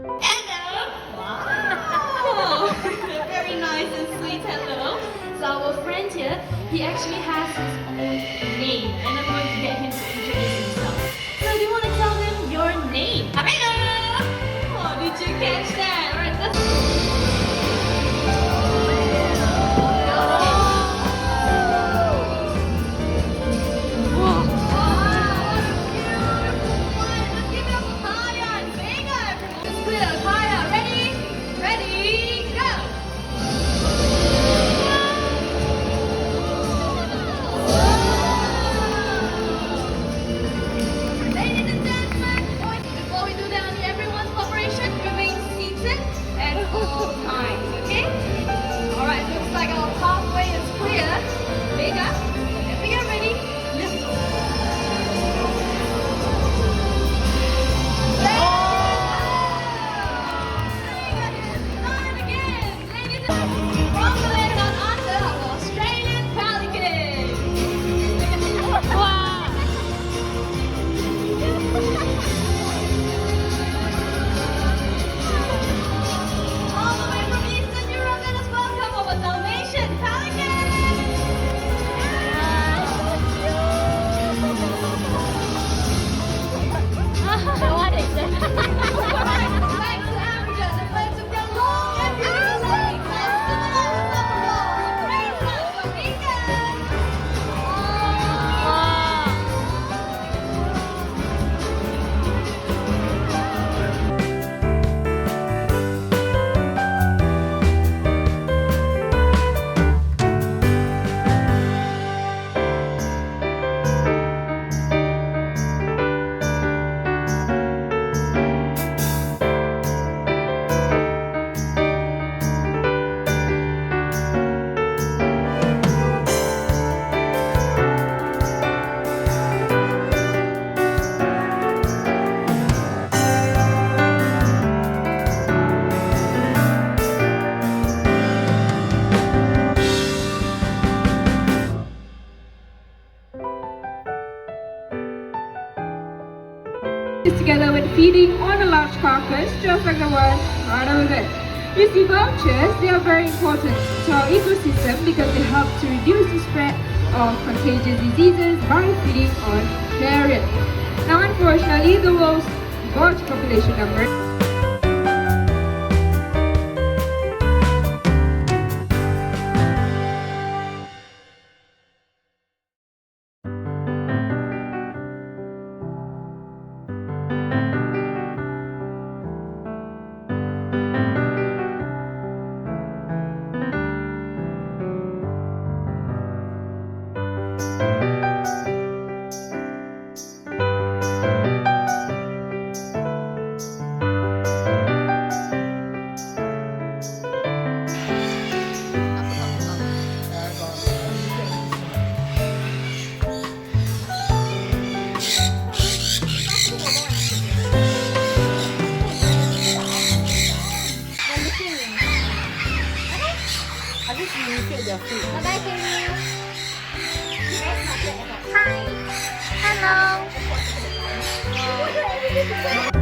Hello. Wow. Very nice and sweet hello. So our friend here, he actually has his own name, and I'm going to get him to introduce himself. So do you want to tell him your name? Hello. Oh, did you catch that? All right, let's. Together with feeding on a large carcass, just like the one right over there. You see, vultures, they are very important to our ecosystem because they help to reduce the spread of contagious diseases by feeding on carrion. Now, unfortunately, the world's vulture population number Bye-bye, Kenny. Hi. Hello.